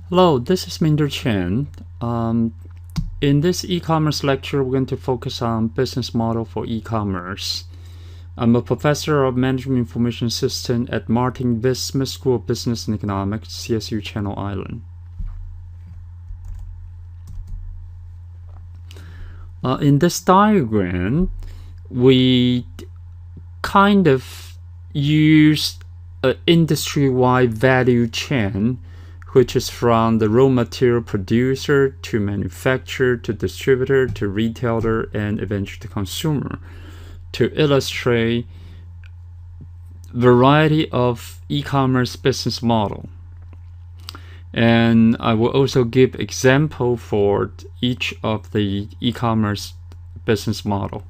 Hello, this is Minder Chen. In this e-commerce lecture, we're going to focus on business model for e-commerce. I'm a professor of Management Information System at Martin Viss Smith School of Business and Economics, CSU Channel Island. In this diagram, we kind of use an industry-wide value chain, which is from the raw material producer to manufacturer to distributor to retailer and eventually to consumer, to illustrate variety of e-commerce business model. And I will also give example for each of the e-commerce business model.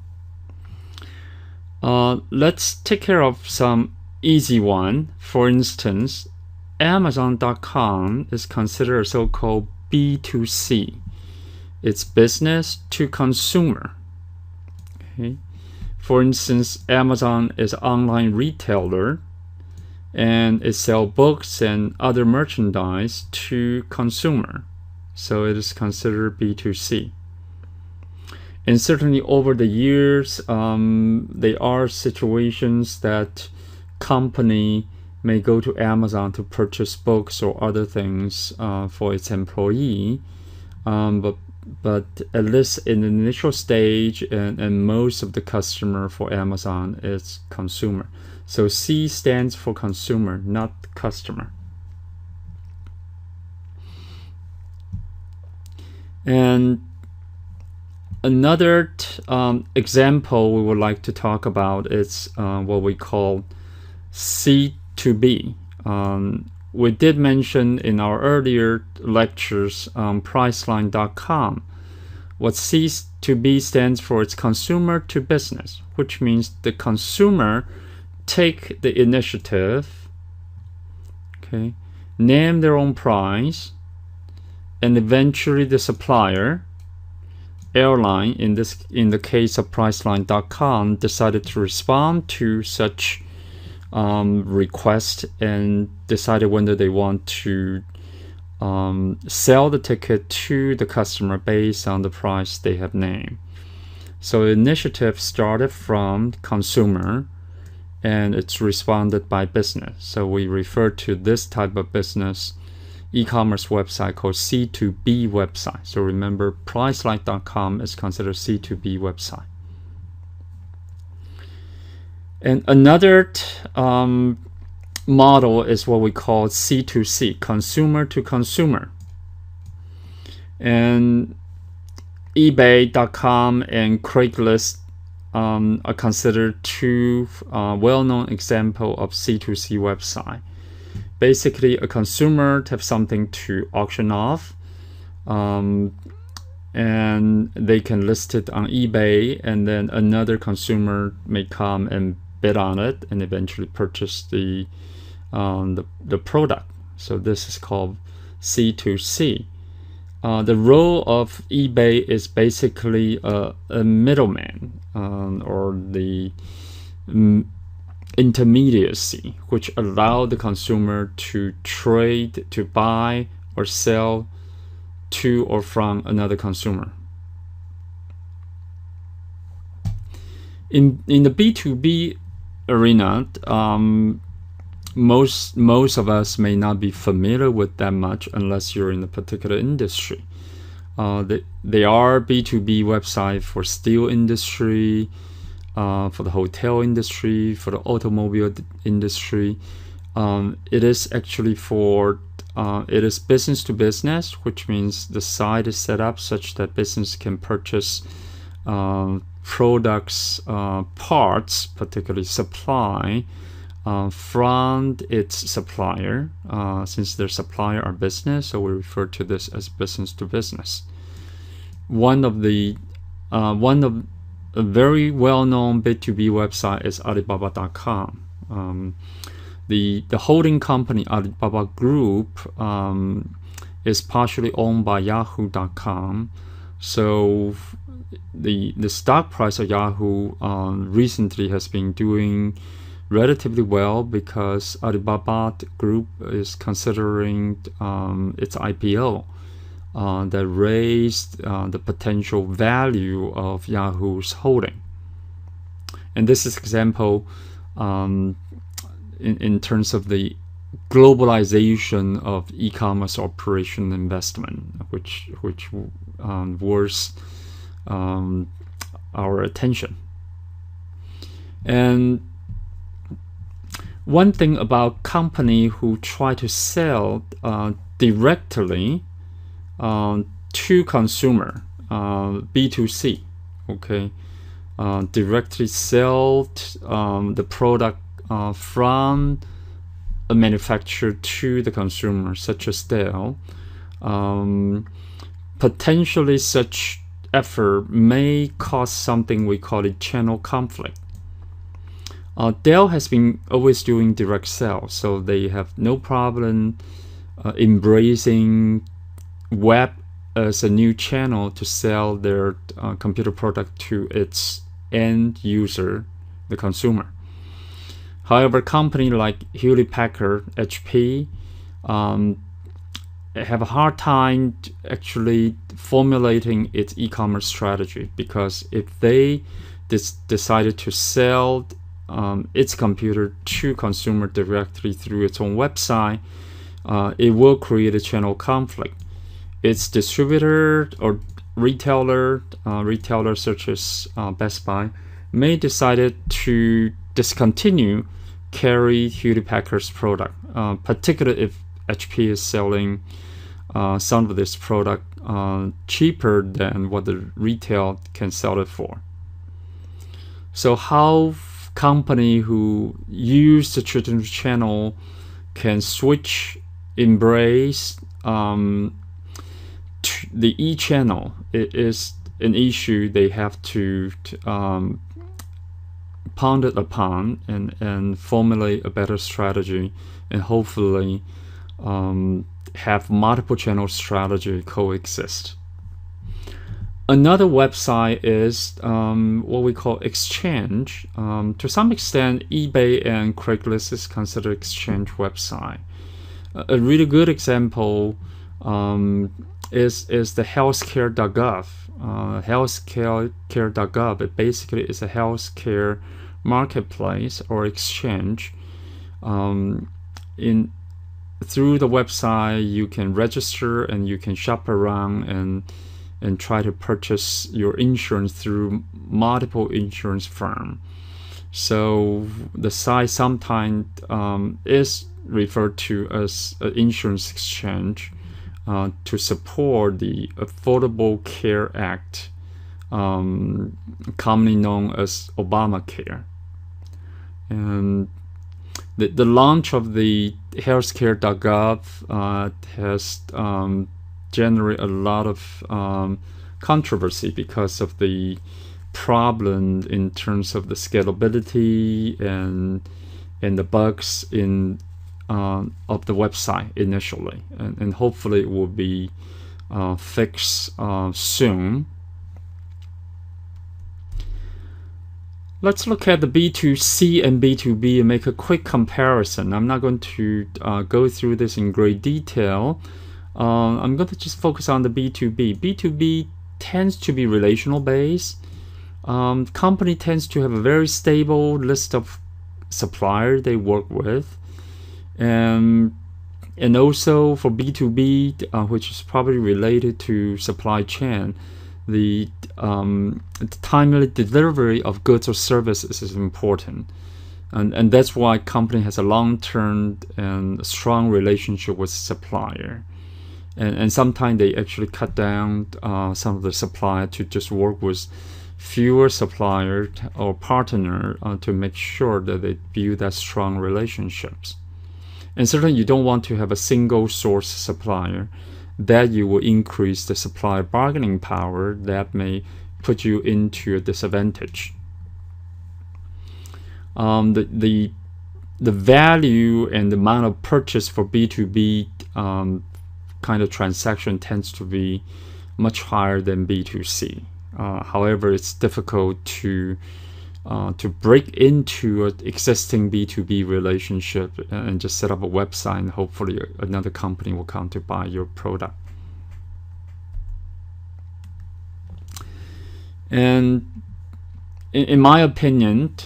Let's take care of some easy one. For instance, Amazon.com is considered a so-called B2C. It's business to consumer. Okay. For instance, Amazon is an online retailer and it sells books and other merchandise to consumer. So it is considered B2C. And certainly over the years, there are situations that company may go to Amazon to purchase books or other things for its employee, but at least in the initial stage, and most of the customer for Amazon is consumer. So C stands for consumer, not customer. And another example we would like to talk about is what we call C2B. We did mention in our earlier lectures Priceline.com. What C2B stands for is consumer to business, which means the consumer take the initiative, okay, name their own price, and eventually the supplier, airline in the case of Priceline.com, decided to respond to such request and decided whether they want to sell the ticket to the customer based on the price they have named. So the initiative started from consumer and it's responded by business. So we refer to this type of business e-commerce website called C2B website. So remember, Priceline.com is considered C2B website. And another model is what we call C2C, consumer to consumer. And eBay.com and Craigslist are considered two well-known examples of C2C website. Basically, a consumer have something to auction off, and they can list it on eBay, and then another consumer may come and bid on it and eventually purchase the product. So this is called C2C. The role of eBay is basically a middleman or the intermediacy, which allow the consumer to trade, to buy or sell to or from another consumer. In the B2B arena, most of us may not be familiar with that much unless you're in a particular industry. There are B2B websites for steel industry, for the hotel industry, for the automobile industry. It is actually it is business to business, which means the site is set up such that business can purchase products, parts, particularly supply, from its supplier. Since their supplier are business, so we refer to this as business to business. One of a very well-known B2B website is Alibaba.com. The holding company Alibaba Group is partially owned by Yahoo.com. So the stock price of Yahoo recently has been doing relatively well because Alibaba Group is considering its IPO that raised the potential value of Yahoo's holding. And this is example in terms of the globalization of e-commerce operation investment, which worth our attention. And one thing about company who try to sell directly to consumer, B2C, okay, directly sell the product from a manufacturer to the consumer, such as Dell. Potentially such effort may cause something we call a channel conflict. Dell has been always doing direct sales, so they have no problem embracing web as a new channel to sell their computer product to its end user, the consumer. However, companies like Hewlett-Packard, HP, have a hard time actually formulating its e-commerce strategy, because if they decided to sell its computer to consumer directly through its own website, it will create a channel conflict. Its distributor or retailer such as Best Buy may decide to discontinue carry Hewlett-Packard's product, particularly if HP is selling some of this product cheaper than what the retail can sell it for. So how company who use the traditional channel can embrace the e-channel, it is an issue they have to ponder upon and formulate a better strategy, and hopefully have multiple channel strategy coexist. Another website is what we call exchange. To some extent, eBay and Craigslist is considered exchange website. A really good example is the healthcare.gov. Healthcare.gov, it basically is a healthcare marketplace or exchange. Through the website, you can register and you can shop around and try to purchase your insurance through multiple insurance firms. So the site sometimes is referred to as an insurance exchange to support the Affordable Care Act, commonly known as Obamacare. And the launch of the healthcare.gov has generated a lot of controversy because of the problem in terms of the scalability and the bugs of the website initially, and hopefully it will be fixed soon. Let's look at the B2C and B2B and make a quick comparison. I'm not going to go through this in great detail. I'm going to just focus on the B2B. B2B tends to be relational based. Company tends to have a very stable list of suppliers they work with. And also for B2B, which is probably related to supply chain, the timely delivery of goods or services is important. And that's why company has a long-term and strong relationship with supplier. And sometimes they actually cut down some of the supplier to just work with fewer suppliers or partner to make sure that they build that strong relationships. And certainly you don't want to have a single source supplier that you will increase the supplier bargaining power that may put you into a disadvantage. The value and the amount of purchase for B2B kind of transaction tends to be much higher than B2C. However, it's difficult to to break into an existing B2B relationship and just set up a website, and hopefully another company will come to buy your product. And in my opinion,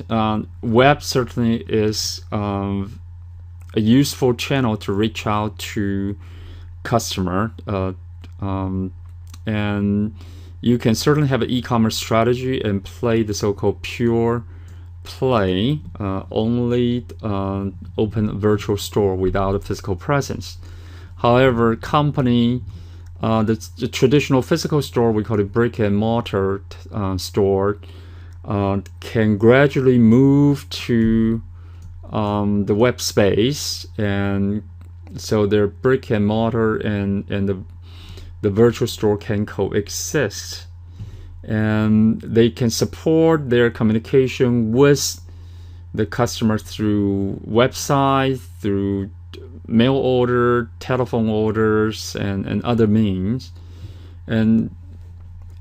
web certainly is a useful channel to reach out to customer, and you can certainly have an e-commerce strategy and play the so-called pure play, only open a virtual store without a physical presence. However, the traditional physical store, we call it brick and mortar store, can gradually move to the web space, and so their brick and mortar and the virtual store can coexist, and they can support their communication with the customer through website, through mail order, telephone orders, and other means. And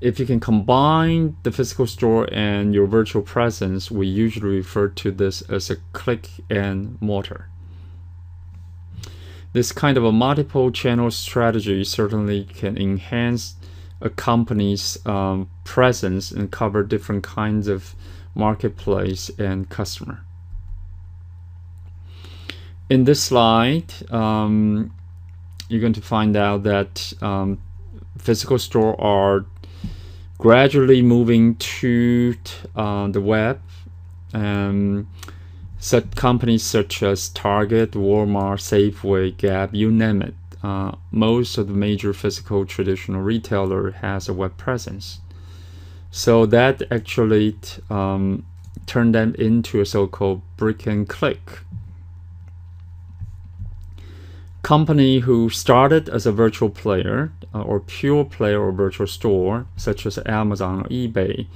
if you can combine the physical store and your virtual presence, we usually refer to this as a click and mortar. This kind of a multiple channel strategy certainly can enhance a company's presence and cover different kinds of marketplace and customer. In this slide, you're going to find out that physical stores are gradually moving to the web. Such companies such as Target, Walmart, Safeway, Gap, you name it. Most of the major physical traditional retailer has a web presence. So that actually turned them into a so-called brick and click. Company who started as a virtual player or pure player or virtual store, such as Amazon or eBay,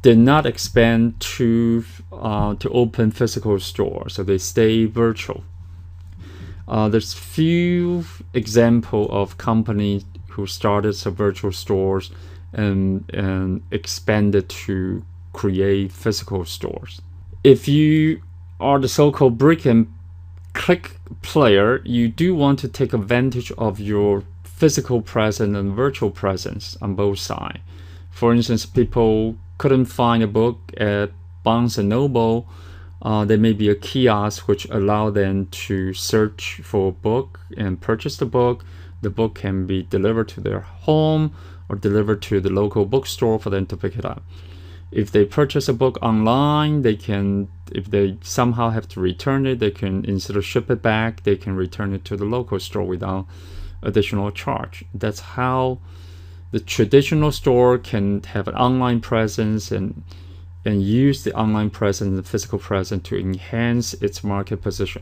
did not expand to open physical stores, so they stay virtual. There's few examples of companies who started as virtual stores and expanded to create physical stores. If you are the so-called brick and click player, you do want to take advantage of your physical presence and virtual presence on both sides. For instance, people couldn't find a book at Barnes & Noble. There may be a kiosk which allow them to search for a book and purchase the book. The book can be delivered to their home or delivered to the local bookstore for them to pick it up. If they purchase a book online, they can, if they somehow have to return it, they can, instead of ship it back, they can return it to the local store without additional charge. That's how the traditional store can have an online presence and use the online presence and physical presence to enhance its market position.